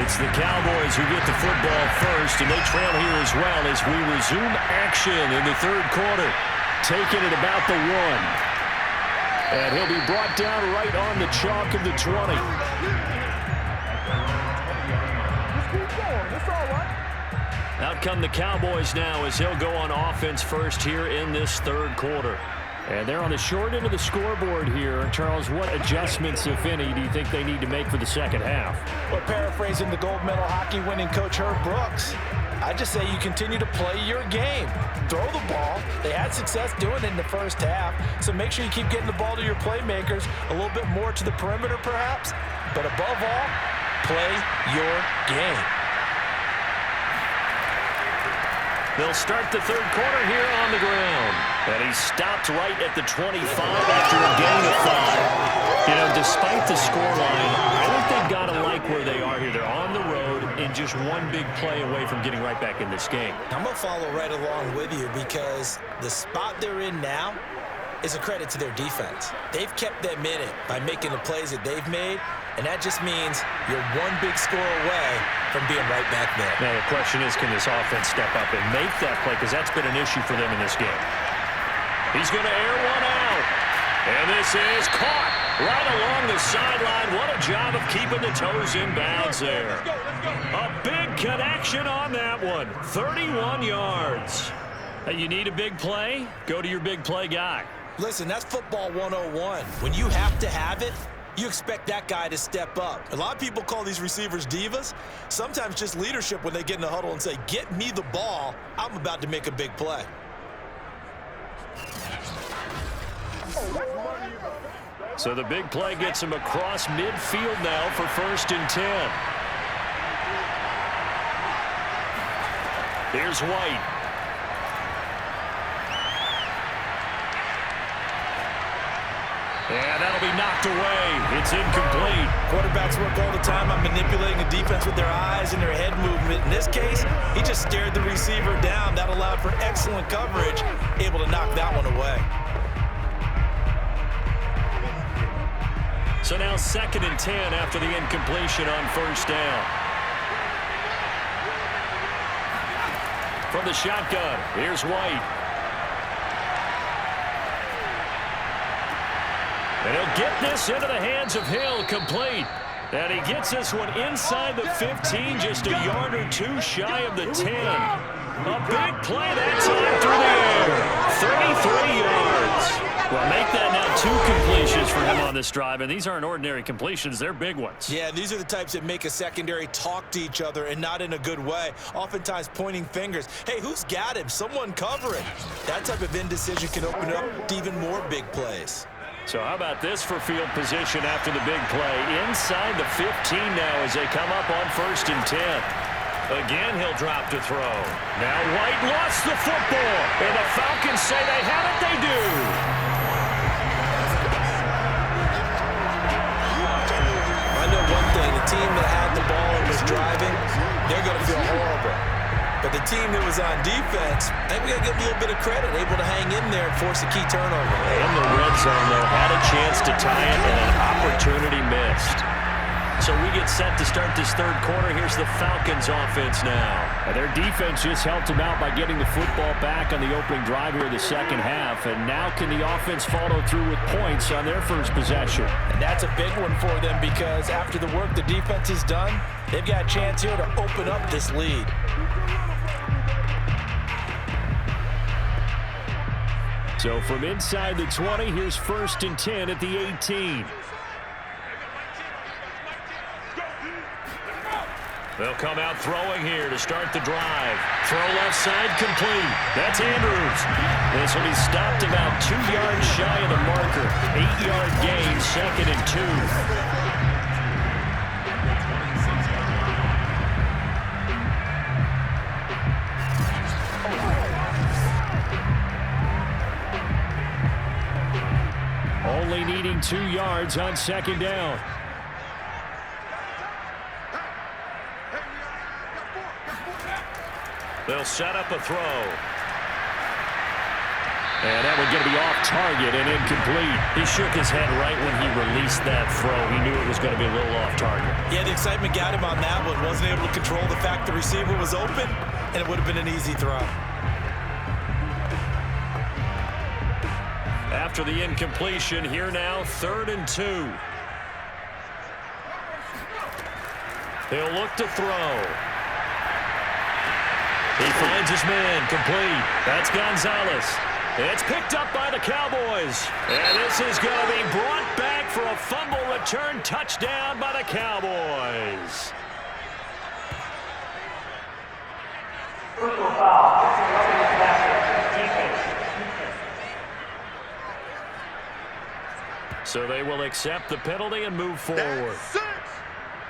It's the Cowboys who get the football first, and they trail here as well as we resume action in the third quarter. Taking it about the 1. And he'll be brought down right on the chalk of the 20. Out come the Cowboys now as he'll go on offense first here in this third quarter. And they're on the short end of the scoreboard here. Charles, what adjustments, if any, do you think they need to make for the second half? Well, paraphrasing the gold medal hockey winning coach Herb Brooks, I just say you continue to play your game. Throw the ball. They had success doing it in the first half, so make sure you keep getting the ball to your playmakers, a little bit more to the perimeter perhaps, but above all, play your game. They'll start the third quarter here on the ground. And he stopped right at the 25 after a gain of 5. You know, despite the scoreline, I think they've got to like where they are here. They're on the road and just one big play away from getting right back in this game. I'm going to follow right along with you because the spot they're in now is a credit to their defense. They've kept them in it by making the plays that they've made, and that just means you're one big score away from being right back there. Now, the question is, can this offense step up and make that play? Because that's been an issue for them in this game. He's going to air one out. And this is caught right along the sideline. What a job of keeping the toes in bounds there. A big connection on that one. 31 yards. Hey, you need a big play? Go to your big play guy. Listen, that's football 101. When you have to have it, you expect that guy to step up. A lot of people call these receivers divas. Sometimes just leadership when they get in the huddle and say, get me the ball. I'm about to make a big play. So the big play gets him across midfield now for 1st and 10. Here's White. And that'll be knocked away. It's incomplete. Quarterbacks work all the time on manipulating a defense with their eyes and their head movement. In this case, he just stared the receiver down. That allowed for excellent coverage, able to knock that one away. So now 2nd and 10 after the incompletion on 1st down. From the shotgun, here's White. And he'll get this into the hands of Hill, complete. And he gets this one inside the 15, just a yard or two shy of the 10. A big play that time through the air. 33 yards. Well, make that now 2 completions for him on this drive, and these aren't ordinary completions. They're big ones. Yeah, these are the types that make a secondary talk to each other and not in a good way, oftentimes pointing fingers. Hey, who's got him? Someone cover it. That type of indecision can open up to even more big plays. So how about this for field position after the big play? Inside the 15 now as they come up on 1st and 10. Again, he'll drop to throw. Now White lost the football. And the Falcons say they have it. They do. I know one thing. The team that had the ball and was driving, they're going to feel horrible. But the team that was on defense, I think we got to give them a little bit of credit, able to hang in there and force a key turnover. In the red zone, though, had a chance to tie it and an opportunity missed. So we get set to start this third quarter. Here's the Falcons offense now. And their defense just helped them out by getting the football back on the opening drive here in the second half. And now can the offense follow through with points on their first possession? And that's a big one for them because after the work the defense has done, they've got a chance here to open up this lead. So from inside the 20, here's 1st and 10 at the 18. They'll come out throwing here to start the drive. Throw left side complete. That's Andrews. This will be stopped about 2 yards shy of the marker. 8-yard gain, 2nd and 2. Only needing 2 yards on 2nd down. They'll set up a throw. And that one going to be off target and incomplete. He shook his head right when he released that throw. He knew it was going to be a little off target. Yeah, the excitement got him on that one. Wasn't able to control the fact the receiver was open, and it would have been an easy throw. After the incompletion, here now, 3rd and 2. He'll look to throw. He finds his man, complete. That's Gonzalez. It's picked up by the Cowboys. And this is going to be brought back for a fumble return touchdown by the Cowboys. Personal foul. So they will accept the penalty and move forward.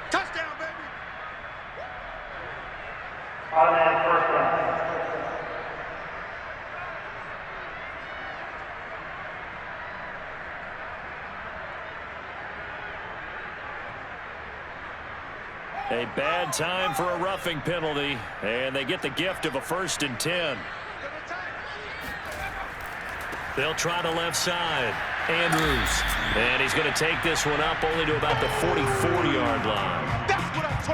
Touchdown, baby. Automatic first down. A bad time for a roughing penalty, and they get the gift of a 1st and 10. They'll try the left side. Andrews. And he's going to take this one up only to about the 44-yard line.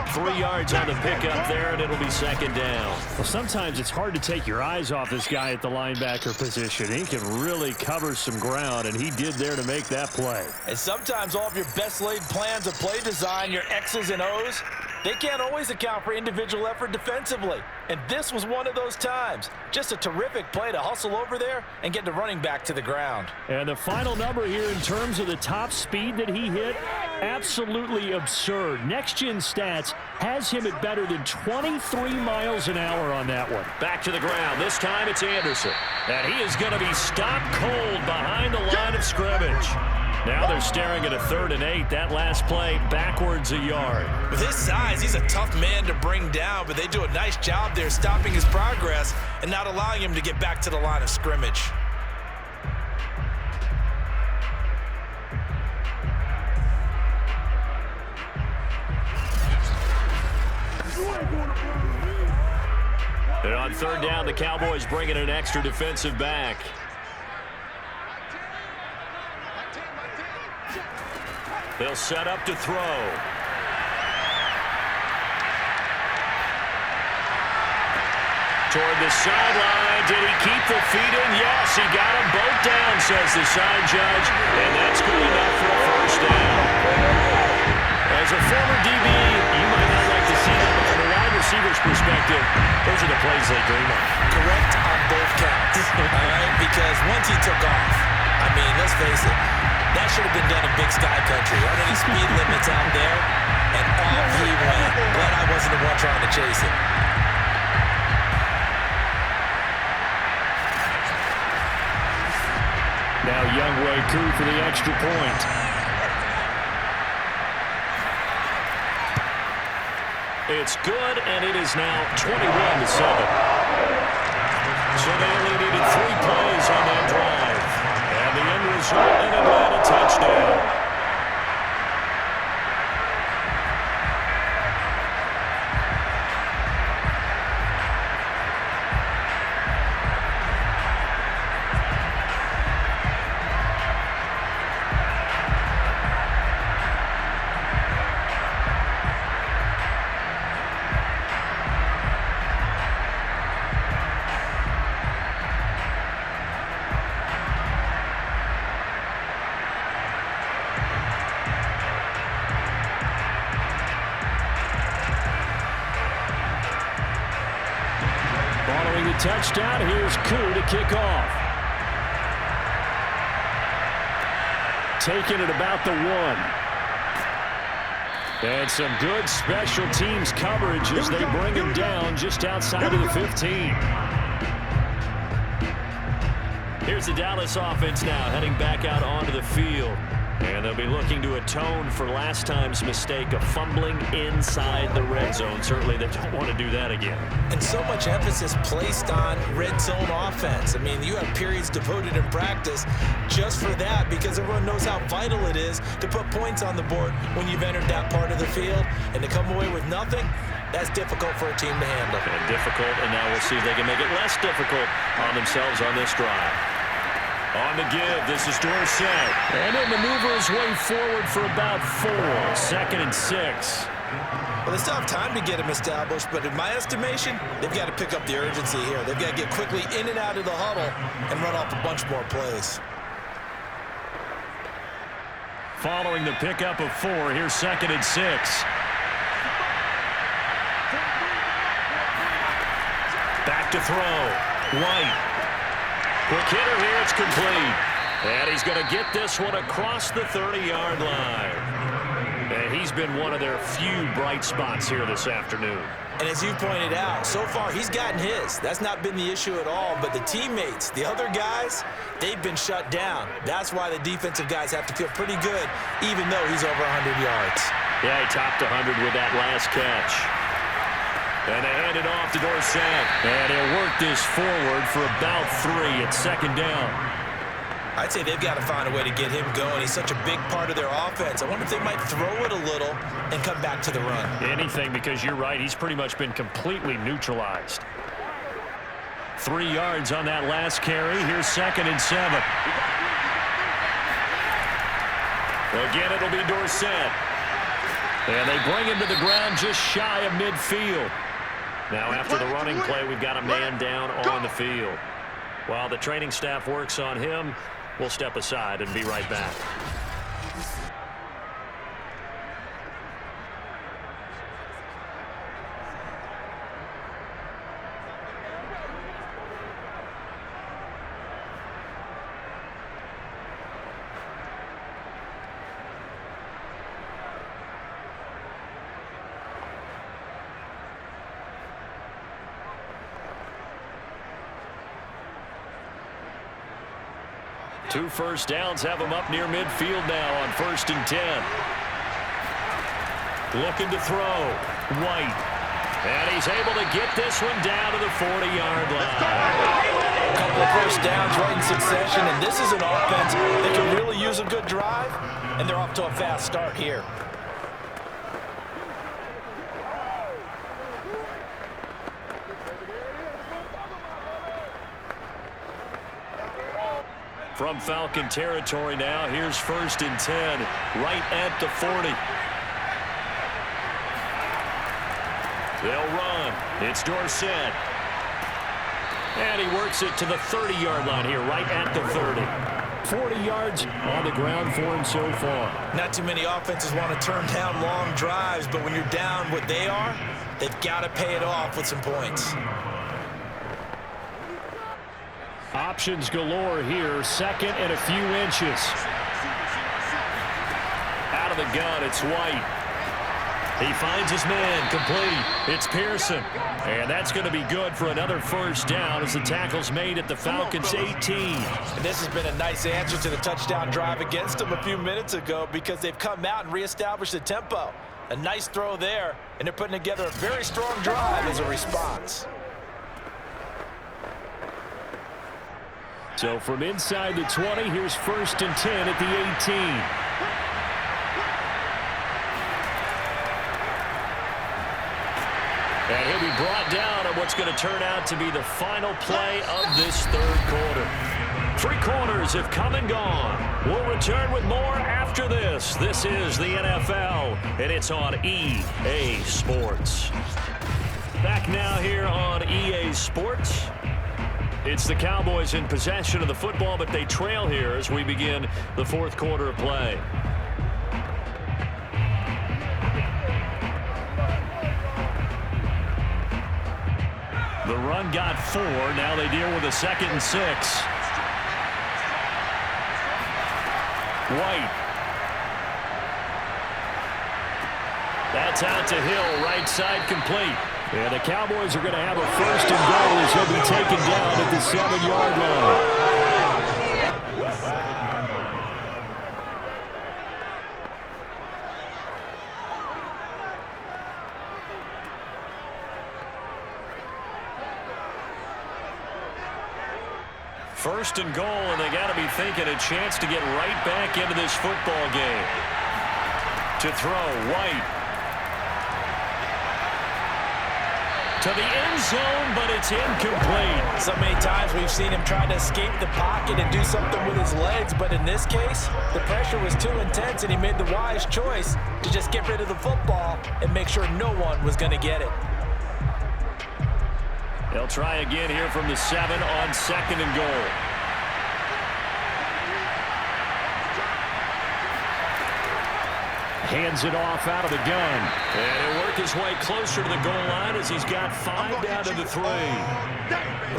3 yards on the pickup there, and it'll be 2nd down. Well, sometimes it's hard to take your eyes off this guy at the linebacker position. He can really cover some ground, and he did there to make that play. And sometimes all of your best laid plans of play design, your X's and O's, they can't always account for individual effort defensively. And this was one of those times. Just a terrific play to hustle over there and get the running back to the ground. And the final number here in terms of the top speed that he hit, absolutely absurd. Next Gen Stats has him at better than 23 miles an hour on that one. Back to the ground. This time it's Anderson. And he is going to be stopped cold behind the line of scrimmage. Now they're staring at a 3rd and 8. That last play backwards a yard. With his size, he's a tough man to bring down, but they do a nice job there stopping his progress and not allowing him to get back to the line of scrimmage. And on 3rd down, the Cowboys bring in an extra defensive back. They'll set up to throw. Toward the sideline. Did he keep the feet in? Yes, he got them both down, says the side judge. And that's good enough for a 1st down. As a former DB, you might not like to see that, but from a wide receiver's perspective, those are the plays they dream of. Correct on both counts. All right, because once he took off, I mean, let's face it, that should have been done in Big Sky Country. Aren't any speed limits out there? And off he went. Glad I wasn't the one trying to chase it. Now Youngway Koo for the extra point. It's good, and it is now 21-7. So they only needed 3 plays on that drive. And the end result, an Atlanta touchdown. Touchdown. Here's Koo to kick off. Taking it about the 1. And some good special teams coverage as they bring him down just outside of the 15. Here's the Dallas offense now heading back out onto the field. And they'll be looking to atone for last time's mistake of fumbling inside the red zone. Certainly they don't want to do that again. And so much emphasis placed on red zone offense. I mean, you have periods devoted in practice just for that because everyone knows how vital it is to put points on the board when you've entered that part of the field. And to come away with nothing, that's difficult for a team to handle. And difficult, and now we'll see if they can make it less difficult on themselves on this drive. On the give, this is Dorsett. And he'll maneuver his way forward for about 4. 2nd and 6. Well, they still have time to get him established, but in my estimation, they've got to pick up the urgency here. They've got to get quickly in and out of the huddle and run off a bunch more plays. Following the pickup of 4, here's 2nd and 6. Back to throw. White. Quick hitter here, it's complete. And he's going to get this one across the 30-yard line. And he's been one of their few bright spots here this afternoon. And as you pointed out, so far he's gotten his. That's not been the issue at all. But the teammates, the other guys, they've been shut down. That's why the defensive guys have to feel pretty good, even though he's over 100 yards. Yeah, he topped 100 with that last catch. And they hand it off to Dorsett. And he'll work this forward for about 3 at 2nd down. I'd say they've got to find a way to get him going. He's such a big part of their offense. I wonder if they might throw it a little and come back to the run. Anything, because you're right. He's pretty much been completely neutralized. 3 yards on that last carry. Here's 2nd and 7. Again, it'll be Dorsett. And they bring him to the ground just shy of midfield. Now, after the running play, we've got a man down on the field. While the training staff works on him, we'll step aside and be right back. Two first downs have him up near midfield now on 1st and 10. Looking to throw. White. And he's able to get this one down to the 40-yard line. A couple of first downs right in succession, and this is an offense that can really use a good drive, and they're off to a fast start here. From Falcon territory now, here's 1st and 10, right at the 40. They'll run. It's Dorsett. And he works it to the 30-yard line here, right at the 30. 40 yards on the ground for him so far. Not too many offenses want to turn down long drives, but when you're down what they are, they've got to pay it off with some points. Options galore here, 2nd and a few inches. Out of the gun, it's White. He finds his man, complete. It's Pearson. And that's going to be good for another first down as the tackle's made at the Falcons' 18. And this has been a nice answer to the touchdown drive against them a few minutes ago because they've come out and reestablished the tempo. A nice throw there, and they're putting together a very strong drive as a response. So from inside the 20, here's 1st and 10 at the 18. And he'll be brought down at what's going to turn out to be the final play of this 3rd quarter. 3 quarters have come and gone. We'll return with more after this. This is the NFL, and it's on EA Sports. Back now here on EA Sports. It's the Cowboys in possession of the football, but they trail here as we begin the 4th quarter of play. The run got 4. Now they deal with a 2nd and 6. White. That's out to Hill, right side complete. And the Cowboys are going to have a 1st and goal as he'll be taken down at the 7-yard line. First and goal, and they got to be thinking a chance to get right back into this football game. To throw, White. to the end zone, but it's incomplete. So many times we've seen him try to escape the pocket and do something with his legs, but in this case, the pressure was too intense, and he made the wise choice to just get rid of the football and make sure no one was going to get it. They'll try again here from the 7 on 2nd and goal. Hands it off out of the gun. And he'll work his way closer to the goal line as he's got 5 down to the 3.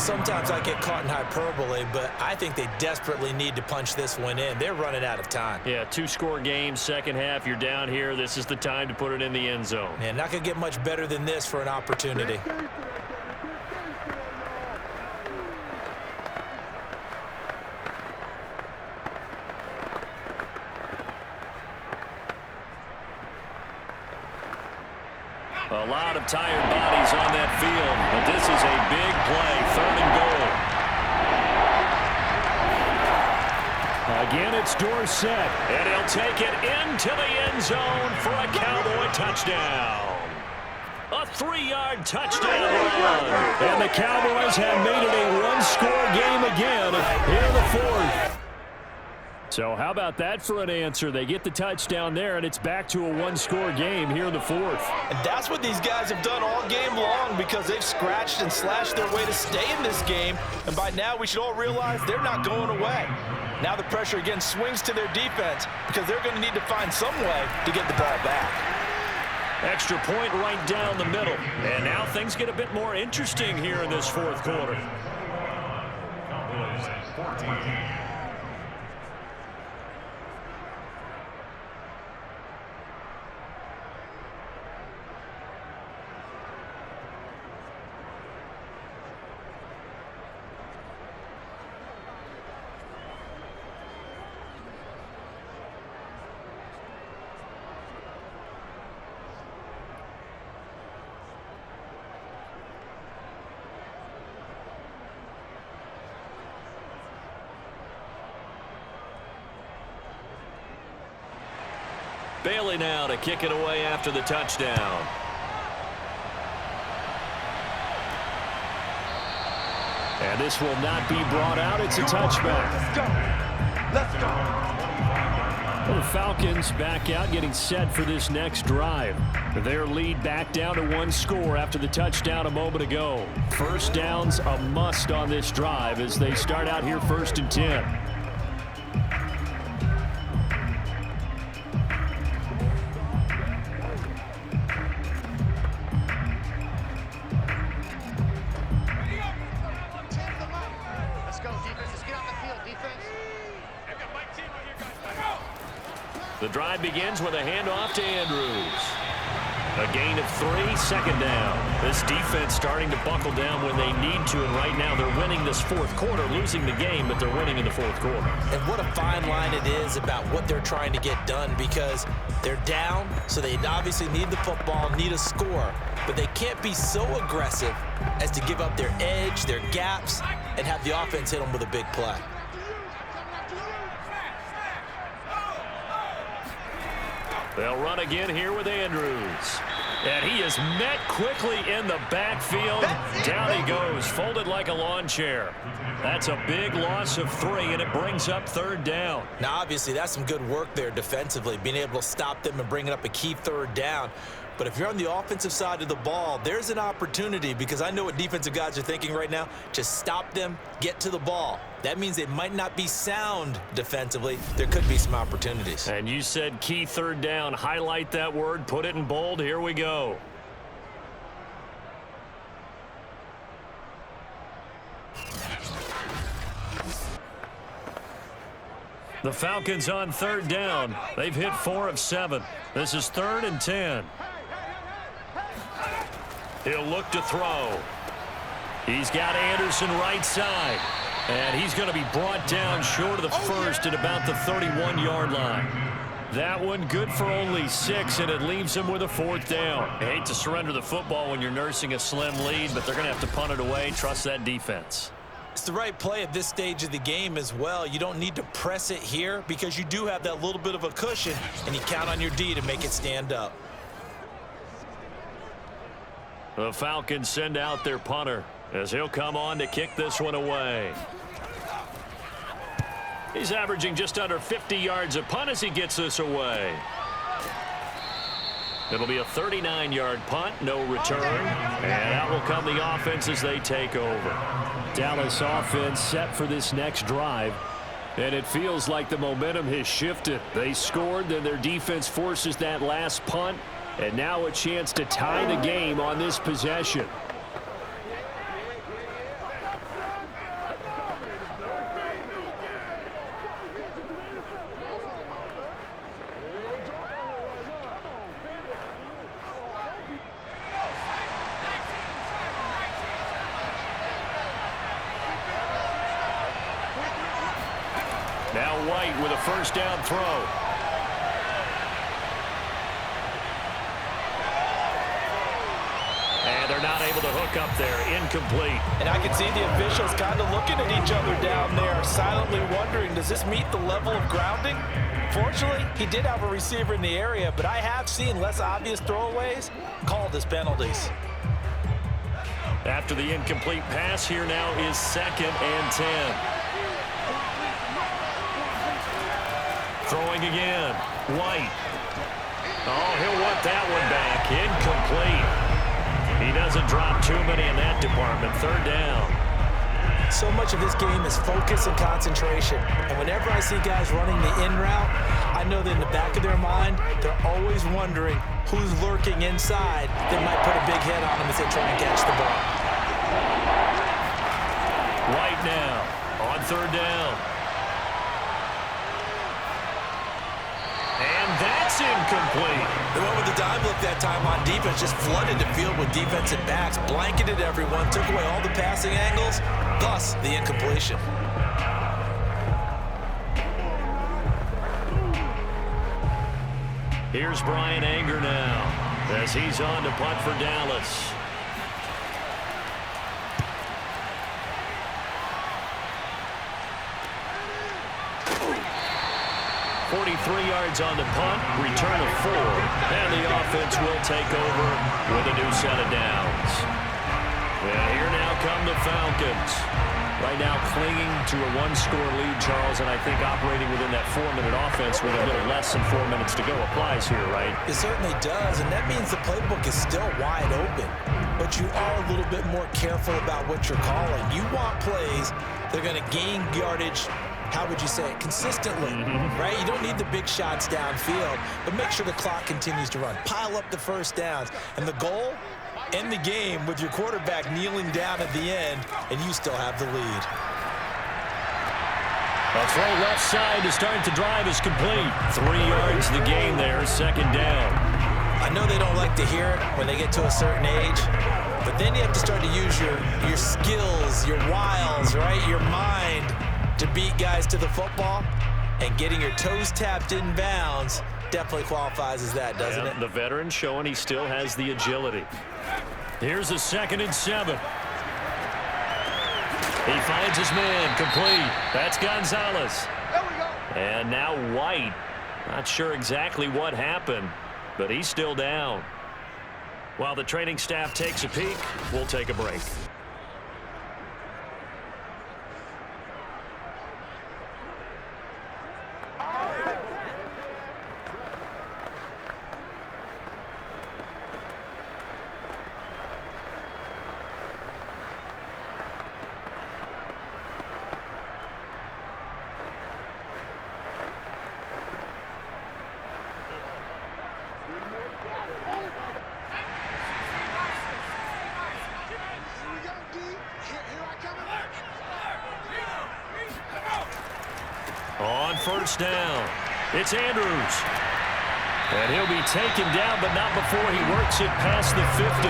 Sometimes I get caught in hyperbole, but I think they desperately need to punch this one in. They're running out of time. Yeah, 2-score game, second half. You're down here. This is the time to put it in the end zone. Man, not going to get much better than this for an opportunity. A lot of tired bodies on that field, but this is a big play, 3rd and goal. Again, it's Dorsett, and he'll take it into the end zone for a Cowboy touchdown. A 3-yard touchdown run. And the Cowboys have made it a 1-score game again here in the 4th. So how about that for an answer? They get the touchdown there, and it's back to a 1-score game here in the 4th. And that's what these guys have done all game long, because they've scratched and slashed their way to stay in this game. And by now, we should all realize they're not going away. Now the pressure again swings to their defense, because they're going to need to find some way to get the ball back. Extra point right down the middle. And now things get a bit more interesting here in this 4th quarter. Cowboys 14. Bailey now to kick it away after the touchdown. And this will not be brought out. It's a touchback. Let's go. Let's go. Well, the Falcons back out, getting set for this next drive. Their lead back down to 1 score after the touchdown a moment ago. First down's a must on this drive as they start out here 1st and 10. The drive begins with a handoff to Andrews. A gain of 3, 2nd down. This defense starting to buckle down when they need to, and right now they're winning this 4th quarter, losing the game, but they're winning in the 4th quarter. And what a fine line it is about what they're trying to get done, because they're down, so they obviously need the football, need a score, but they can't be so aggressive as to give up their edge, their gaps, and have the offense hit them with a big play. They'll run again here with Andrews. And he is met quickly in the backfield. Down he goes, folded like a lawn chair. That's a big loss of 3, and it brings up 3rd down. Now, obviously, that's some good work there defensively, being able to stop them and bringing up a key 3rd down. But if you're on the offensive side of the ball, there's an opportunity, because I know what defensive guys are thinking right now. Just stop them, get to the ball. That means they might not be sound defensively. There could be some opportunities. And you said key 3rd down. Highlight that word, put it in bold. Here we go. The Falcons on 3rd down. They've hit 4 of 7. This is 3rd and 10. He'll look to throw. He's got Anderson right side. And he's going to be brought down short of the first at about the 31-yard line. That one good for only 6, and it leaves him with a 4th down. I hate to surrender the football when you're nursing a slim lead, but they're going to have to punt it away. Trust that defense. It's the right play at this stage of the game as well. You don't need to press it here, because you do have that little bit of a cushion, and you count on your D to make it stand up. The Falcons send out their punter as he'll come on to kick this one away. He's averaging just under 50 yards a punt as he gets this away. It'll be a 39-yard punt, no return. And out will come the offense as they take over. Dallas offense set for this next drive. And it feels like the momentum has shifted. They scored, then their defense forces that last punt. And now a chance to tie the game on this possession. Now White with a first down throw. And they're not able to hook up there. Incomplete. And I can see the officials kind of looking at each other down there, silently wondering, does this meet the level of grounding? Fortunately, he did have a receiver in the area, but I have seen less obvious throwaways called as penalties. After the incomplete pass, here now is 2nd and 10. Throwing again. White. Oh, he'll want that one back. Incomplete. He doesn't drop too many in that department. 3rd down. So much of this game is focus and concentration. And whenever I see guys running the in route, I know that in the back of their mind, they're always wondering who's lurking inside that might put a big hit on them as they try and catch the ball. White now on 3rd down. And that's incomplete. The one with the dime look that time on defense just flooded the field with defensive backs, blanketed everyone, took away all the passing angles, thus the incompletion. Here's Brian Anger now as he's on to punt for Dallas. 43 yards on the punt, return of 4, and the offense will take over with a new set of downs. And here now come the Falcons. Right now clinging to a 1-score lead, Charles, and I think operating within that 4-minute offense with a little less than 4 minutes to go applies here, right? It certainly does, and that means the playbook is still wide open. But you are a little bit more careful about what you're calling. You want plays that are going to gain yardage, how would you say it, consistently, right? You don't need the big shots downfield, but make sure the clock continues to run. Pile up the first downs. And the goal, end the game with your quarterback kneeling down at the end, and you still have the lead. A throw left side to start the drive is complete. 3 yards the game there, 2nd down. I know they don't like to hear it when they get to a certain age, but then you have to start to use your skills, your wiles, right, your mind, to beat guys to the football, and getting your toes tapped in bounds definitely qualifies as that, doesn't it? The veteran showing he still has the agility. Here's a 2nd and 7. He finds his man, complete. That's Gonzalez. There we go. And now White. Not sure exactly what happened, but he's still down. While the training staff takes a peek, we'll take a break. On 1st down, it's Andrews. And he'll be taken down, but not before he works it past the 50.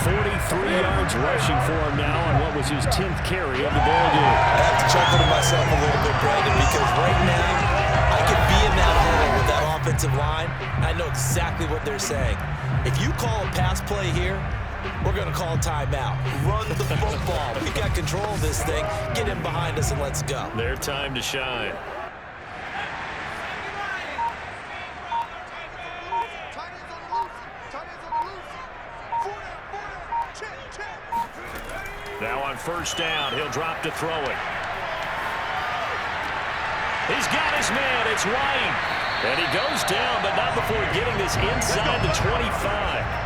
43 yards rushing for him now on what was his 10th carry of the ballgame. I have to chuckle to myself a little bit, Brandon, because right now I could be in that hole with that offensive line. I know exactly what they're saying. If you call a pass play here, we're going to call a timeout. Run the football. We've got control of this thing. Get in behind us and let's go. Their time to shine. on first down. He'll drop to throw it. He's got his man. It's White. And he goes down, but not before getting this inside the 25.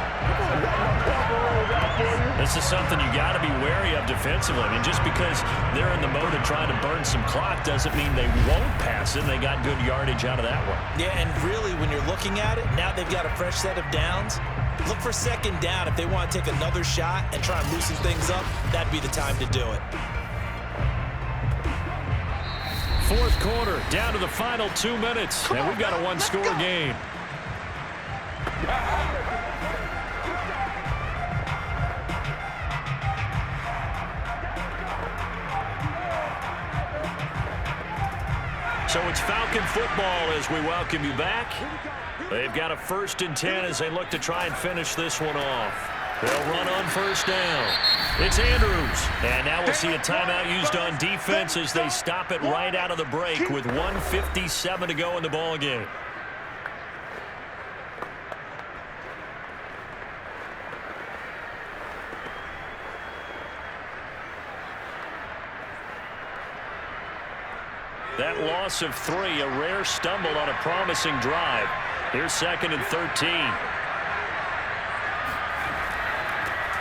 This is something you got to be wary of defensively. I mean, just because they're in the mode of trying to burn some clock doesn't mean they won't pass it. They got good yardage out of that one. Yeah, and really, when you're looking at it, now they've got a fresh set of downs. Look for second down. If they want to take another shot and try and loosen things up, that'd be the time to do it. Fourth quarter, down to the final 2 minutes, and we've got a one-score game. So it's Falcon football as we welcome you back. They've got a 1st and 10 as they look to try and finish this one off. They'll run on first down. It's Andrews. And now we'll see a timeout used on defense as they stop it right out of the break with 1:57 to go in the ballgame. That loss of 3, a rare stumble on a promising drive. Here's 2nd and 13.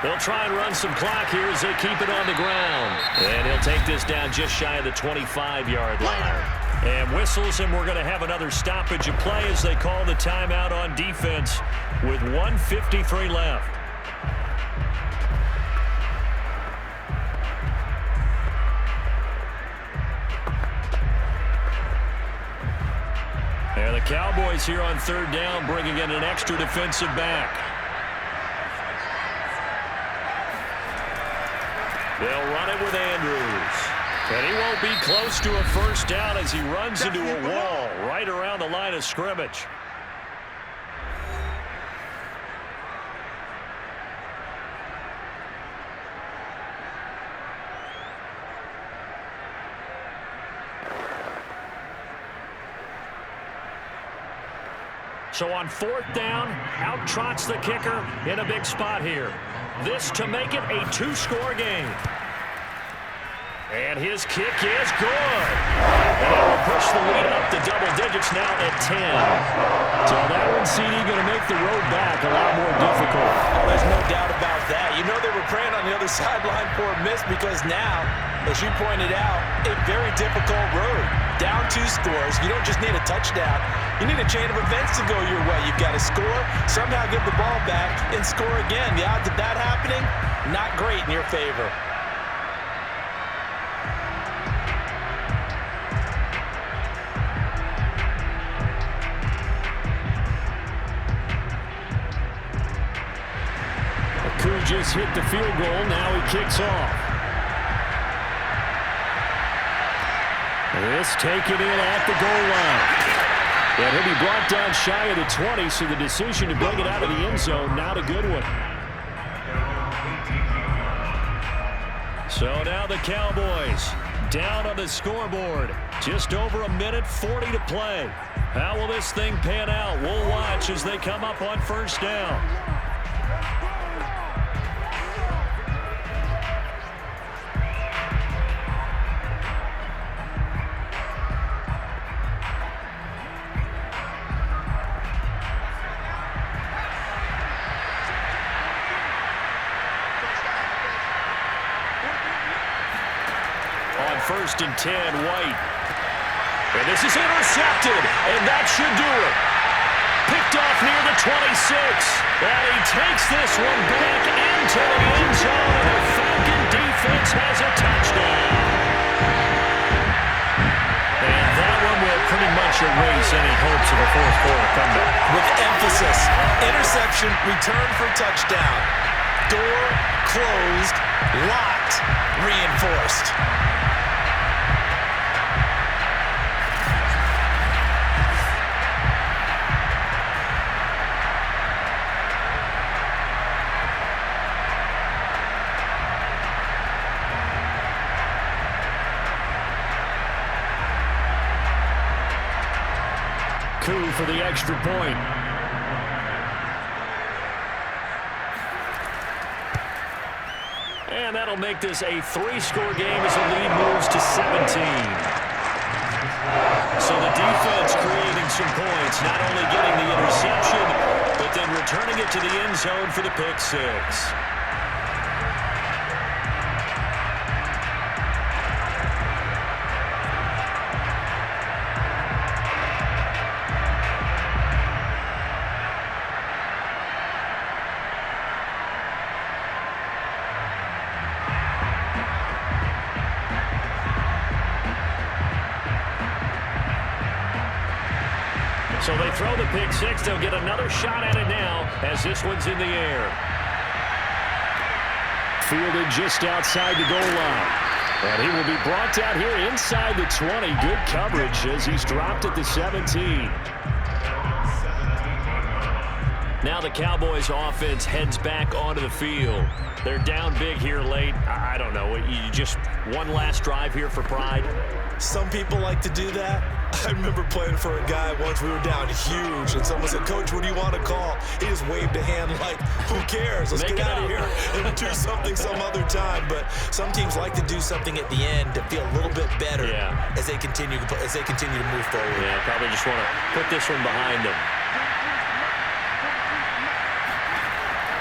They'll try and run some clock here as they keep it on the ground. And he'll take this down just shy of the 25-yard line. And whistles, and we're going to have another stoppage of play as they call the timeout on defense with 1:53 left. And the Cowboys here on 3rd down, bringing in an extra defensive back. They'll run it with Andrews. And he won't be close to a first down as he runs into a wall right around the line of scrimmage. So on 4th down, out trots the kicker in a big spot here. This to make it a 2-score game. And his kick is good. And it will push the lead up to double digits now at 10. So that one, CD, going to make the road back a lot more difficult. Oh, there's no doubt about that. You know they were praying on the other sideline for a miss because now, as you pointed out, a very difficult road. Down 2 scores. You don't just need a touchdown. You need a chain of events to go your way. You've got to score, somehow get the ball back, and score again. The odds of that happening, not great in your favor. Coup just hit the field goal. Now he kicks off. This taken in at the goal line. And he'll be brought down shy of the 20, so the decision to bring it out of the end zone, not a good one. So now the Cowboys down on the scoreboard. Just over 1:40 to play. How will this thing pan out? We'll watch as they come up on first down. First and 10, White. And this is intercepted, and that should do it. Picked off near the 26. And he takes this one back into the end zone, and the Falcon defense has a touchdown. And that one will pretty much erase any hopes of a fourth quarter comeback. With emphasis, interception, return for touchdown. Door closed, locked, reinforced. For the extra point. And that'll make this a 3-score game as the lead moves to 17. So the defense creating some points, not only getting the interception, but then returning it to the end zone for the pick six. So they throw the pick six. They'll get another shot at it now as this one's in the air. Fielded just outside the goal line. And he will be brought down here inside the 20. Good coverage as he's dropped at the 17. Now the Cowboys offense heads back onto the field. They're down big here late. I don't know. You just one last drive here for pride. Some people like to do that. I remember playing for a guy once. We were down huge, and someone said, "Coach, what do you want to call?" He just waved a hand like, "Who cares? Let's get out of here and do something some other time." But some teams like to do something at the end to feel a little bit better as they continue to move forward. Yeah, probably just want to put this one behind them.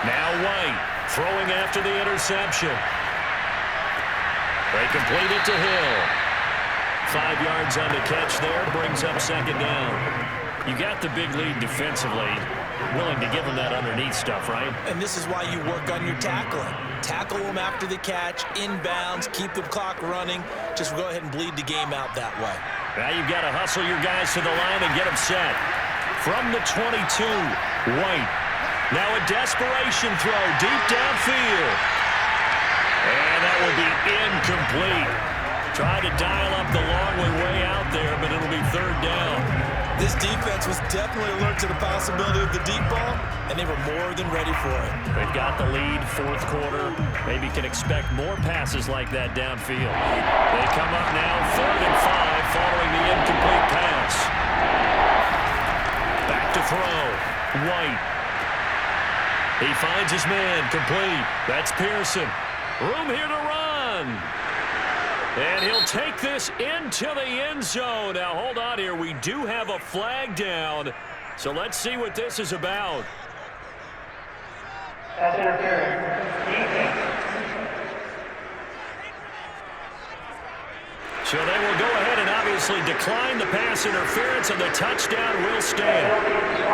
Now White throwing after the interception. They complete it to Hill. 5 yards on the catch there, brings up second down. You got the big lead defensively, willing to give them that underneath stuff, right? And this is why you work on your tackling. Tackle them after the catch, inbounds, keep the clock running. Just go ahead and bleed the game out that way. Now you've got to hustle your guys to the line and get them set. From the 22, White. Now a desperation throw deep downfield. And that will be incomplete. Try to dial up the long way out there, but it'll be third down. This defense was definitely alert to the possibility of the deep ball, and they were more than ready for it. They've got the lead, fourth quarter. Maybe can expect more passes like that downfield. They come up now, 3rd and 5, following the incomplete pass. Back to throw. White. He finds his man, complete. That's Pearson. Room here to run. And he'll take this into the end zone. Now, hold on here. We do have a flag down. So let's see what this is about. That's interference. So they will go ahead and obviously decline the pass interference, and the touchdown will stand.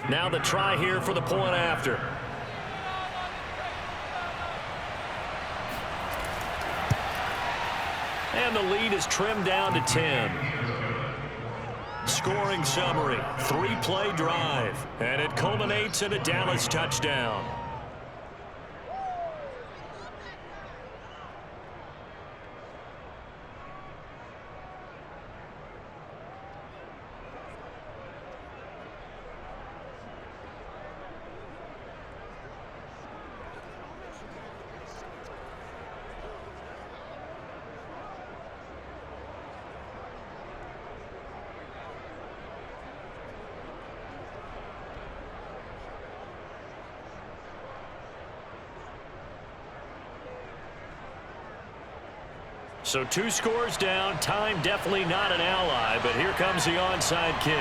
Now the try here for the point after. And the lead is trimmed down to 10. Scoring summary, 3-play drive. And it culminates in a Dallas touchdown. So 2 scores down. Time definitely not an ally, but here comes the onside kick.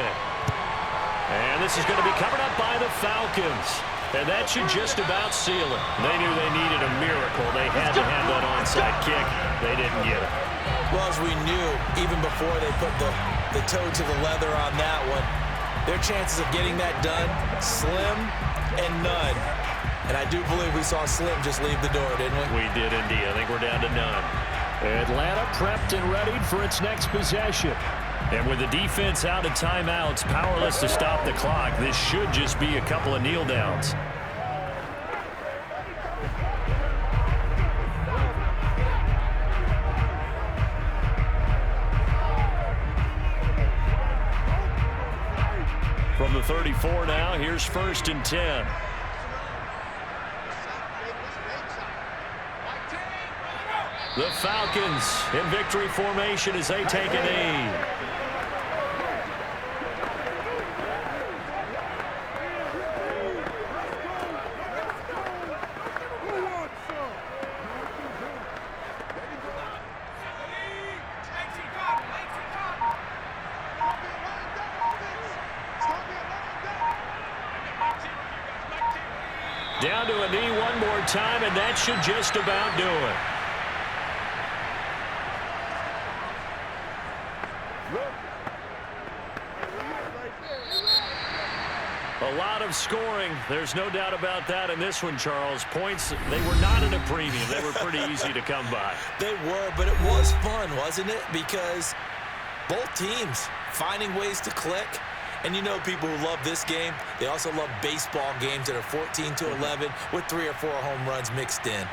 And this is going to be covered up by the Falcons. And that should just about seal it. They knew they needed a miracle. They had to have that onside kick. They didn't get it. Well, as we knew, even before they put the toe to the leather on that one, their chances of getting that done, slim and none. And I do believe we saw Slim just leave the door, didn't we? We did indeed. I think we're down to none. Atlanta prepped and readied for its next possession. And with the defense out of timeouts, powerless to stop the clock, this should just be a couple of kneel downs. 34 now. Here's 1st and 10. The Falcons in victory formation as they take a knee. Down to a knee one more time, and that should just about do it. A lot of scoring. There's no doubt about that in this one, Charles. Points, they were not at a premium. They were pretty easy to come by. They were, but it was fun, wasn't it? Because both teams finding ways to click. And you know people who love this game, they also love baseball games that are 14-11 with 3 or 4 home runs mixed in.